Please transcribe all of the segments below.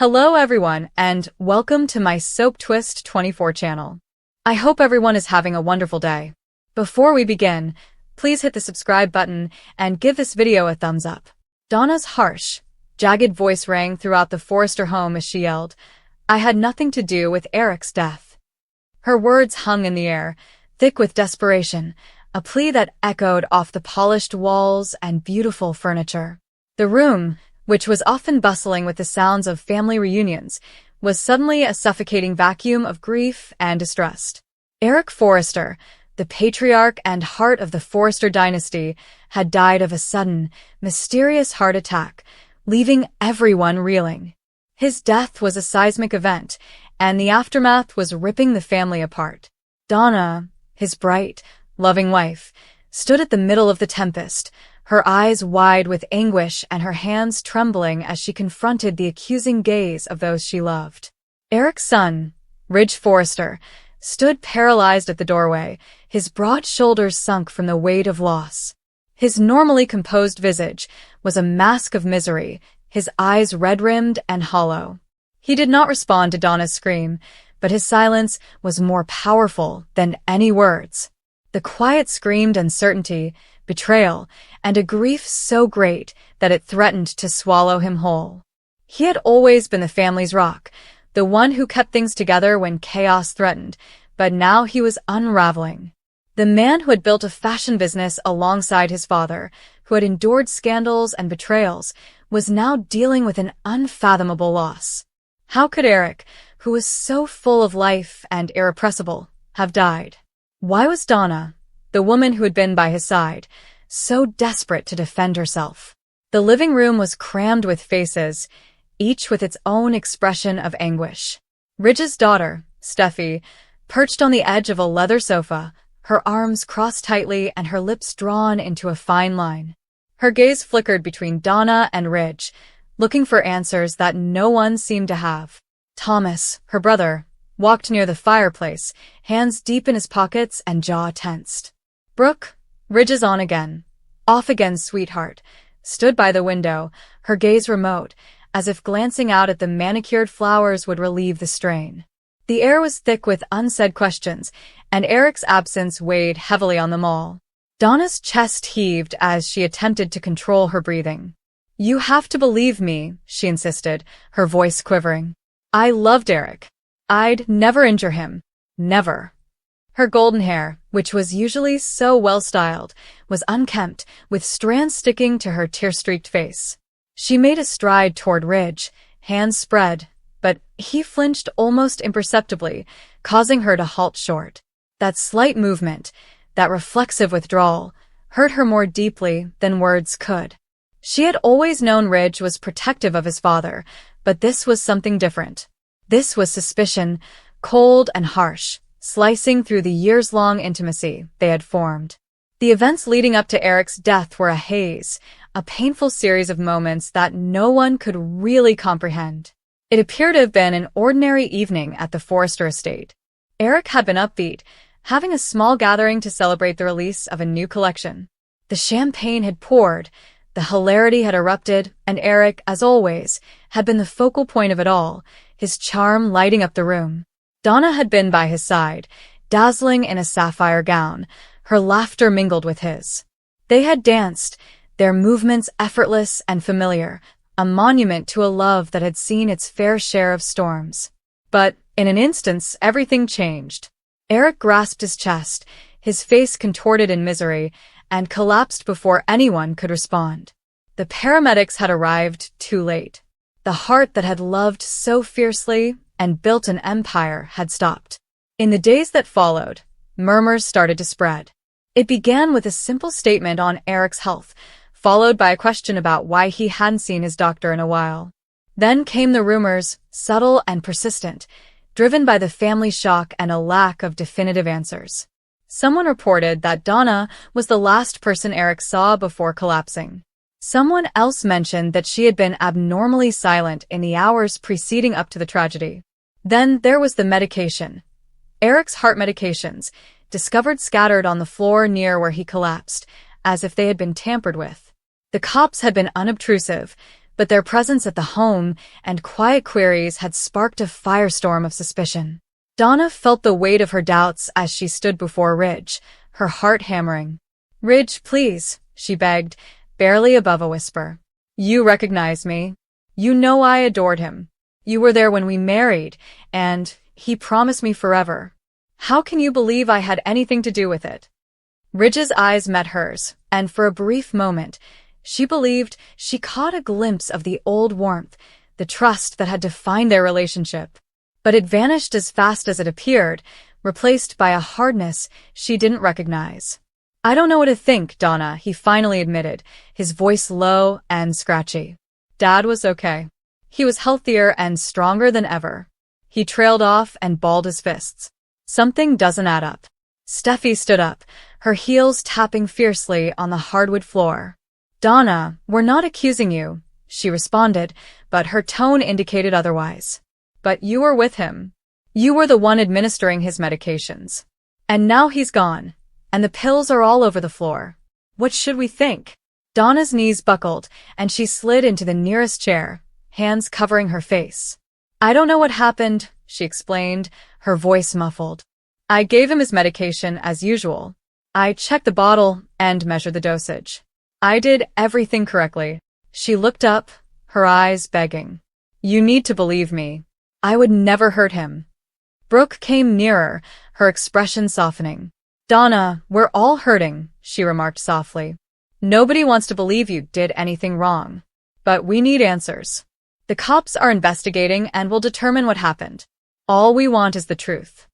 Hello everyone, and welcome to my Soap Twist 24 channel. I hope everyone is having a wonderful day. Before we begin, please hit the subscribe button and give this video a thumbs up. Donna's harsh, jagged voice rang throughout the Forrester home as she yelled, "I had nothing to do with Eric's death." Her words hung in the air, thick with desperation, a plea that echoed off the polished walls and beautiful furniture. The room, which was often bustling with the sounds of family reunions, was suddenly a suffocating vacuum of grief and distress. Eric Forrester, the patriarch and heart of the Forrester dynasty, had died of a sudden, mysterious heart attack, leaving everyone reeling. His death was a seismic event, and the aftermath was ripping the family apart. Donna, his bright, loving wife, stood at the middle of the tempest, her eyes wide with anguish and her hands trembling as she confronted the accusing gaze of those she loved. Eric's son, Ridge Forrester, stood paralyzed at the doorway, his broad shoulders sunk from the weight of loss. His normally composed visage was a mask of misery, his eyes red-rimmed and hollow. He did not respond to Donna's scream, but his silence was more powerful than any words. The quiet screamed uncertainty, betrayal, and a grief so great that it threatened to swallow him whole. He had always been the family's rock, the one who kept things together when chaos threatened, but now he was unraveling. The man who had built a fashion business alongside his father, who had endured scandals and betrayals, was now dealing with an unfathomable loss. How could Eric, who was so full of life and irrepressible, have died? Why was Donna, the woman who had been by his side, so desperate to defend herself? The living room was crammed with faces, each with its own expression of anguish. Ridge's daughter, Steffi, perched on the edge of a leather sofa, her arms crossed tightly and her lips drawn into a fine line. Her gaze flickered between Donna and Ridge, looking for answers that no one seemed to have. Thomas, her brother, walked near the fireplace, hands deep in his pockets and jaw tensed. Brooke, Ridge's on again, off again sweetheart, stood by the window, her gaze remote, as if glancing out at the manicured flowers would relieve the strain. The air was thick with unsaid questions, and Eric's absence weighed heavily on them all. Donna's chest heaved as she attempted to control her breathing. "You have to believe me," she insisted, her voice quivering. "I loved Eric. I'd never injure him. Never." Her golden hair, which was usually so well-styled, was unkempt, with strands sticking to her tear-streaked face. She made a stride toward Ridge, hands spread, but he flinched almost imperceptibly, causing her to halt short. That slight movement, that reflexive withdrawal, hurt her more deeply than words could. She had always known Ridge was protective of his father, but this was something different. This was suspicion, cold and harsh, slicing through the years-long intimacy they had formed. The events leading up to Eric's death were a haze, a painful series of moments that no one could really comprehend. It appeared to have been an ordinary evening at the Forrester estate. Eric had been upbeat, having a small gathering to celebrate the release of a new collection. The champagne had poured, the hilarity had erupted, and Eric, as always, had been the focal point of it all, his charm lighting up the room. Donna had been by his side, dazzling in a sapphire gown, her laughter mingled with his. They had danced, their movements effortless and familiar, a monument to a love that had seen its fair share of storms. But, in an instant, everything changed. Eric grasped his chest, his face contorted in misery, and collapsed before anyone could respond. The paramedics had arrived too late. The heart that had loved so fiercely and built an empire had stopped. In the days that followed, murmurs started to spread. It began with a simple statement on Eric's health, followed by a question about why he hadn't seen his doctor in a while. Then came the rumors, subtle and persistent, driven by the family shock and a lack of definitive answers. Someone reported that Donna was the last person Eric saw before collapsing. Someone else mentioned that she had been abnormally silent in the hours preceding up to the tragedy. Then there was the medication. Eric's heart medications, discovered scattered on the floor near where he collapsed, as if they had been tampered with. The cops had been unobtrusive, but their presence at the home and quiet queries had sparked a firestorm of suspicion. Donna felt the weight of her doubts as she stood before Ridge, her heart hammering. "Ridge, please," she begged, barely above a whisper. "You recognize me. You know I adored him. You were there when we married, and he promised me forever. How can you believe I had anything to do with it?" Ridge's eyes met hers, and for a brief moment, she believed she caught a glimpse of the old warmth, the trust that had defined their relationship. But it vanished as fast as it appeared, replaced by a hardness she didn't recognize. "I don't know what to think, Donna," he finally admitted, his voice low and scratchy. "Dad was okay. He was healthier and stronger than ever." He trailed off and balled his fists. "Something doesn't add up." Steffi stood up, her heels tapping fiercely on the hardwood floor. "Donna, we're not accusing you," she responded, but her tone indicated otherwise. "But you were with him. You were the one administering his medications. And now he's gone, and the pills are all over the floor. What should we think?" Donna's knees buckled, and she slid into the nearest chair, hands covering her face. "I don't know what happened," she explained, her voice muffled. "I gave him his medication as usual. I checked the bottle and measured the dosage. I did everything correctly." She looked up, her eyes begging. "You need to believe me. I would never hurt him." Brooke came nearer, her expression softening. "Donna, we're all hurting," she remarked softly. "Nobody wants to believe you did anything wrong. But we need answers. The cops are investigating and will determine what happened. All we want is the truth."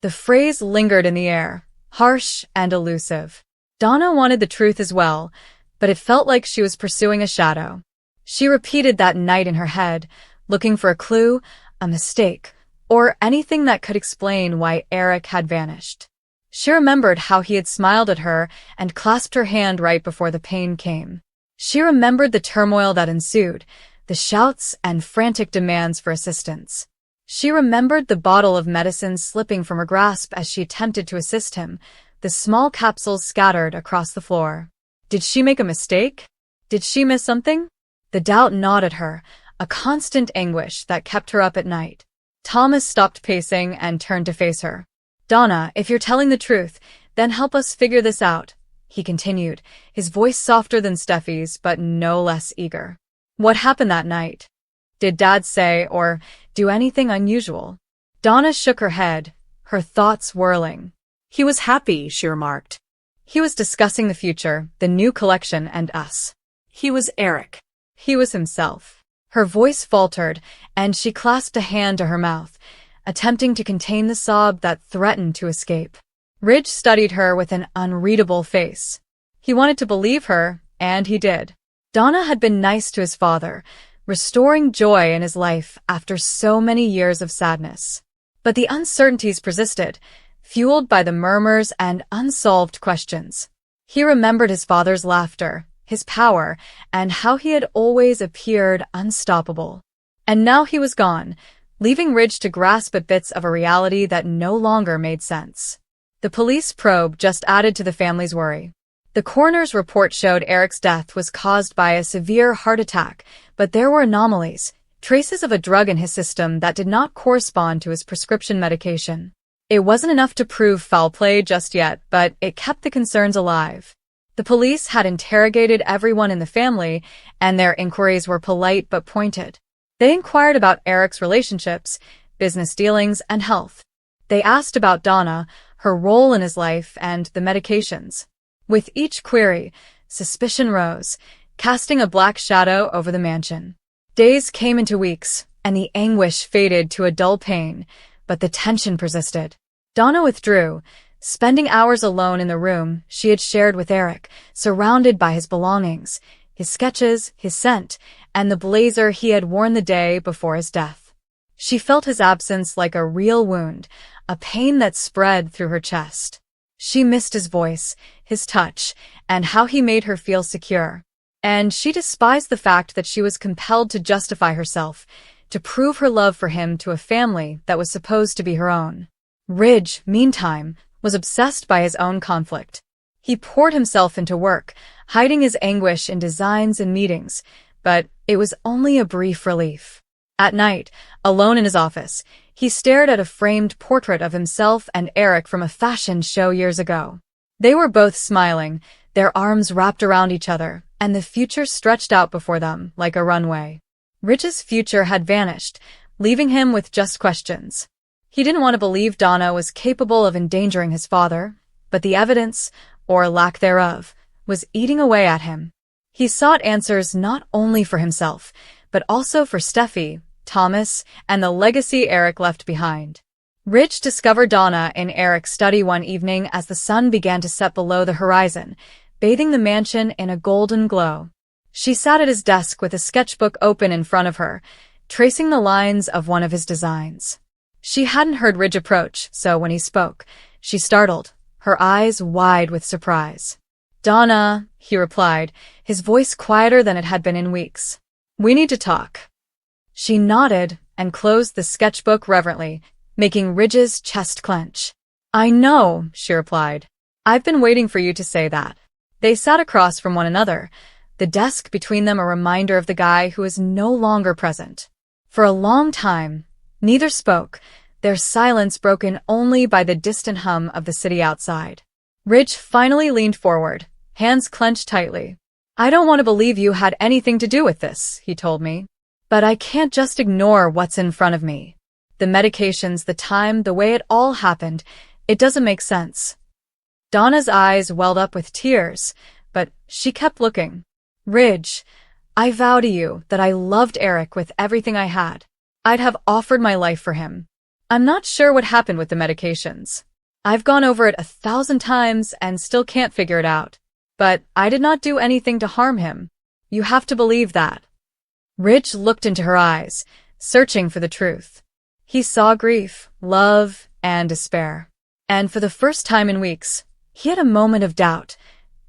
The phrase lingered in the air, harsh and elusive. Donna wanted the truth as well, but it felt like she was pursuing a shadow. She repeated that night in her head, looking for a clue, a mistake, or anything that could explain why Eric had vanished. She remembered how he had smiled at her and clasped her hand right before the pain came. She remembered the turmoil that ensued, the shouts and frantic demands for assistance. She remembered the bottle of medicine slipping from her grasp as she attempted to assist him, the small capsules scattered across the floor. Did she make a mistake? Did she miss something? The doubt gnawed at her, a constant anguish that kept her up at night. Thomas stopped pacing and turned to face her. "Donna, if you're telling the truth, then help us figure this out," he continued, his voice softer than Steffi's but no less eager. "What happened that night? Did Dad say or do anything unusual?" Donna shook her head, her thoughts whirling. "He was happy," she remarked. "He was discussing the future, the new collection, and us. He was Eric. He was himself." Her voice faltered, and she clasped a hand to her mouth, attempting to contain the sob that threatened to escape. Ridge studied her with an unreadable face. He wanted to believe her, and he did. Donna had been nice to his father, restoring joy in his life after so many years of sadness. But the uncertainties persisted, fueled by the murmurs and unsolved questions. He remembered his father's laughter, his power, and how he had always appeared unstoppable. And now he was gone, leaving Ridge to grasp at bits of a reality that no longer made sense. The police probe just added to the family's worry. The coroner's report showed Eric's death was caused by a severe heart attack, but there were anomalies, traces of a drug in his system that did not correspond to his prescription medication. It wasn't enough to prove foul play just yet, but it kept the concerns alive. The police had interrogated everyone in the family, and their inquiries were polite but pointed. They inquired about Eric's relationships, business dealings, and health. They asked about Donna, her role in his life, and the medications. With each query, suspicion rose, casting a black shadow over the mansion. Days came into weeks, and the anguish faded to a dull pain, but the tension persisted. Donna withdrew, spending hours alone in the room she had shared with Eric, surrounded by his belongings, his sketches, his scent, and the blazer he had worn the day before his death. She felt his absence like a real wound, a pain that spread through her chest. She missed his voice, his touch, and how he made her feel secure. And she despised the fact that she was compelled to justify herself, to prove her love for him to a family that was supposed to be her own. Ridge, meantime, was obsessed by his own conflict. He poured himself into work, hiding his anguish in designs and meetings, but it was only a brief relief. At night, alone in his office, he stared at a framed portrait of himself and Eric from a fashion show years ago. They were both smiling, their arms wrapped around each other, and the future stretched out before them like a runway. Ridge's future had vanished, leaving him with just questions. He didn't want to believe Donna was capable of endangering his father, but the evidence, or lack thereof, was eating away at him. He sought answers not only for himself, but also for Steffi, Thomas, and the legacy Eric left behind. Ridge discovered Donna in Eric's study one evening as the sun began to set below the horizon, bathing the mansion in a golden glow. She sat at his desk with a sketchbook open in front of her, tracing the lines of one of his designs. She hadn't heard Ridge approach, so when he spoke, she startled, her eyes wide with surprise. "Donna," he replied, his voice quieter than it had been in weeks. "We need to talk." She nodded and closed the sketchbook reverently, making Ridge's chest clench. "I know," she replied. "I've been waiting for you to say that." They sat across from one another, the desk between them a reminder of the guy who was no longer present. For a long time, neither spoke, their silence broken only by the distant hum of the city outside. Ridge finally leaned forward, hands clenched tightly. "I don't want to believe you had anything to do with this," he told me. "But I can't just ignore what's in front of me. The medications, the time, the way it all happened, it doesn't make sense." Donna's eyes welled up with tears, but she kept looking. "Ridge, I vow to you that I loved Eric with everything I had. I'd have offered my life for him. I'm not sure what happened with the medications. I've gone over it 1,000 times and still can't figure it out. But I did not do anything to harm him. You have to believe that." Ridge looked into her eyes, searching for the truth. He saw grief, love, and despair. And for the first time in weeks, he had a moment of doubt,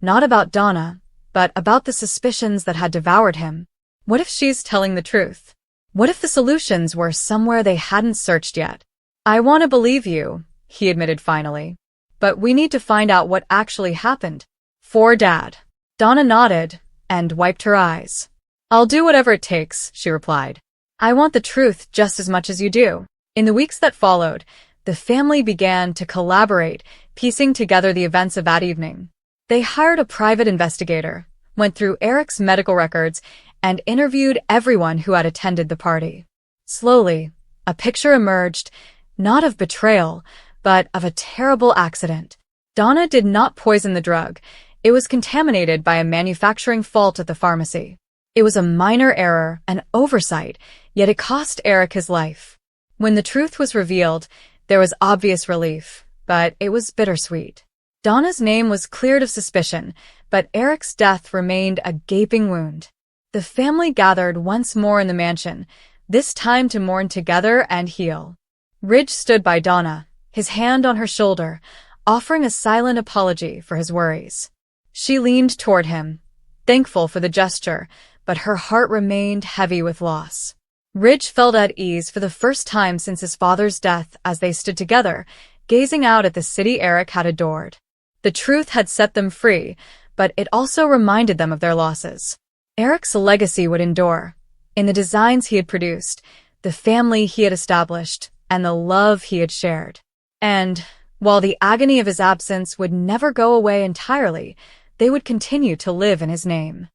not about Donna, but about the suspicions that had devoured him. What if she's telling the truth? What if the solutions were somewhere they hadn't searched yet? "I want to believe you," he admitted finally. "But we need to find out what actually happened. For Dad." Donna nodded and wiped her eyes. "I'll do whatever it takes," she replied. "I want the truth just as much as you do." In the weeks that followed, the family began to collaborate, piecing together the events of that evening. They hired a private investigator, went through Eric's medical records, and interviewed everyone who had attended the party. Slowly, a picture emerged, not of betrayal, but of a terrible accident. Donna did not poison the drug. It was contaminated by a manufacturing fault at the pharmacy. It was a minor error, an oversight, yet it cost Eric his life. When the truth was revealed, there was obvious relief, but it was bittersweet. Donna's name was cleared of suspicion, but Eric's death remained a gaping wound. The family gathered once more in the mansion, this time to mourn together and heal. Ridge stood by Donna, his hand on her shoulder, offering a silent apology for his worries. She leaned toward him, thankful for the gesture, but her heart remained heavy with loss. Ridge felt at ease for the first time since his father's death as they stood together, gazing out at the city Eric had adored. The truth had set them free, but it also reminded them of their losses. Eric's legacy would endure, in the designs he had produced, the family he had established, and the love he had shared. And, while the agony of his absence would never go away entirely, they would continue to live in his name.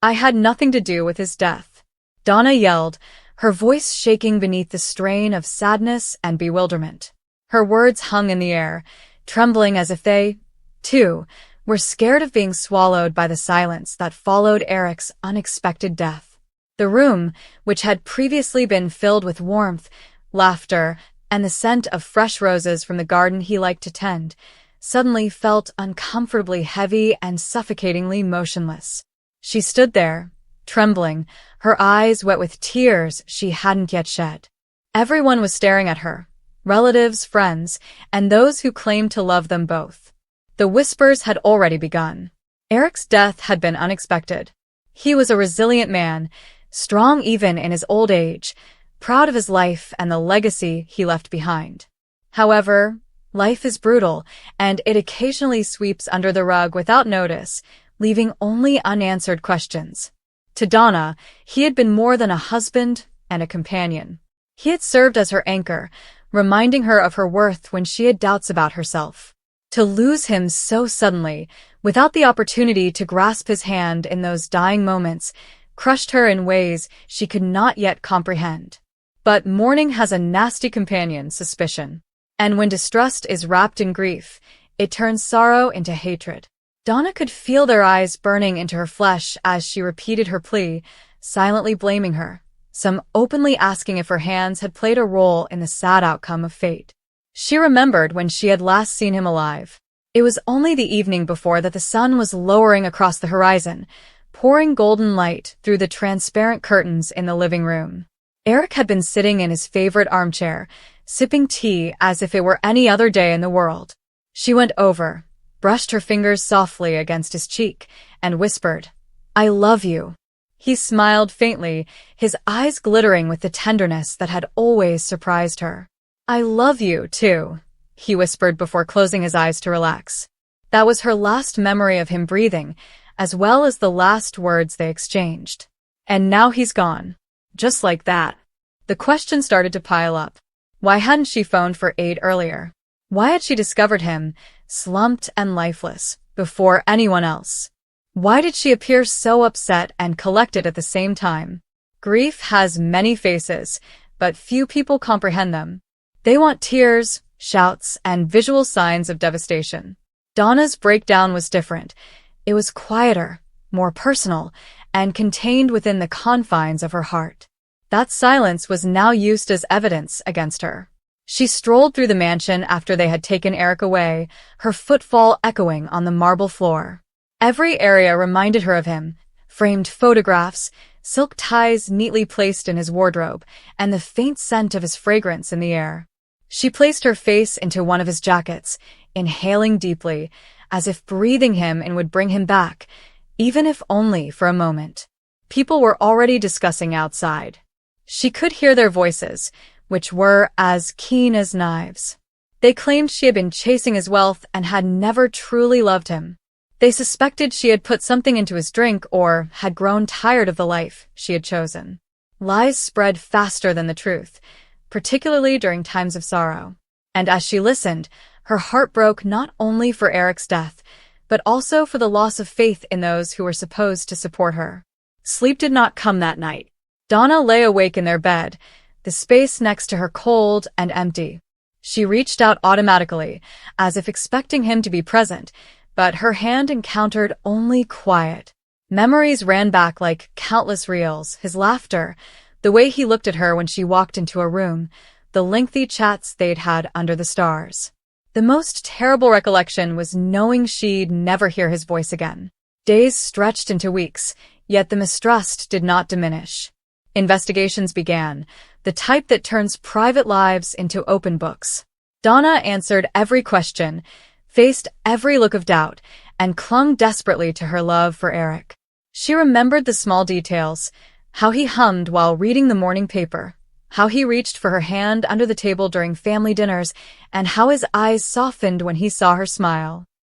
"I had nothing to do with his death," Donna yelled, her voice shaking beneath the strain of sadness and bewilderment. Her words hung in the air, trembling as if they, too, were scared of being swallowed by the silence that followed Eric's unexpected death. The room, which had previously been filled with warmth, laughter, and the scent of fresh roses from the garden he liked to tend, suddenly felt uncomfortably heavy and suffocatingly motionless. She stood there, trembling, her eyes wet with tears she hadn't yet shed. Everyone was staring at her, relatives, friends, and those who claimed to love them both. The whispers had already begun. Eric's death had been unexpected. He was a resilient man, strong even in his old age, proud of his life and the legacy he left behind. However, life is brutal, and it occasionally sweeps under the rug without notice, leaving only unanswered questions. To Donna, he had been more than a husband and a companion. He had served as her anchor, reminding her of her worth when she had doubts about herself. To lose him so suddenly, without the opportunity to grasp his hand in those dying moments, crushed her in ways she could not yet comprehend. But mourning has a nasty companion, suspicion. And when distrust is wrapped in grief, it turns sorrow into hatred. Donna could feel their eyes burning into her flesh as she repeated her plea, silently blaming her, some openly asking if her hands had played a role in the sad outcome of fate. She remembered when she had last seen him alive. It was only the evening before that the sun was lowering across the horizon, pouring golden light through the transparent curtains in the living room. Eric had been sitting in his favorite armchair, sipping tea as if it were any other day in the world. She went over, brushed her fingers softly against his cheek, and whispered, "I love you." He smiled faintly, his eyes glittering with the tenderness that had always surprised her. "I love you, too," he whispered before closing his eyes to relax. That was her last memory of him breathing, as well as the last words they exchanged. And now he's gone. Just like that. The questions started to pile up. Why hadn't she phoned for aid earlier? Why had she discovered him, slumped and lifeless, before anyone else? Why did she appear so upset and collected at the same time? Grief has many faces, but few people comprehend them. They want tears, shouts, and visual signs of devastation. Donna's breakdown was different. It was quieter, more personal, and contained within the confines of her heart. That silence was now used as evidence against her. She strolled through the mansion after they had taken Eric away, her footfall echoing on the marble floor. Every area reminded her of him: framed photographs, silk ties neatly placed in his wardrobe, and the faint scent of his fragrance in the air. She placed her face into one of his jackets, inhaling deeply, as if breathing him in would bring him back, even if only for a moment. People were already discussing outside. She could hear their voices, which were as keen as knives. They claimed she had been chasing his wealth and had never truly loved him. They suspected she had put something into his drink or had grown tired of the life she had chosen. Lies spread faster than the truth, particularly during times of sorrow. And as she listened, her heart broke not only for Eric's death, but also for the loss of faith in those who were supposed to support her. Sleep did not come that night. Donna lay awake in their bed, the space next to her cold and empty. She reached out automatically, as if expecting him to be present, but her hand encountered only quiet. Memories ran back like countless reels: his laughter, the way he looked at her when she walked into a room, the lengthy chats they'd had under the stars. The most terrible recollection was knowing she'd never hear his voice again. Days stretched into weeks, yet the mistrust did not diminish. Investigations began, the type that turns private lives into open books. Donna answered every question, faced every look of doubt, and clung desperately to her love for Eric. She remembered the small details: how he hummed while reading the morning paper, how he reached for her hand under the table during family dinners, and how his eyes softened when he saw her smile.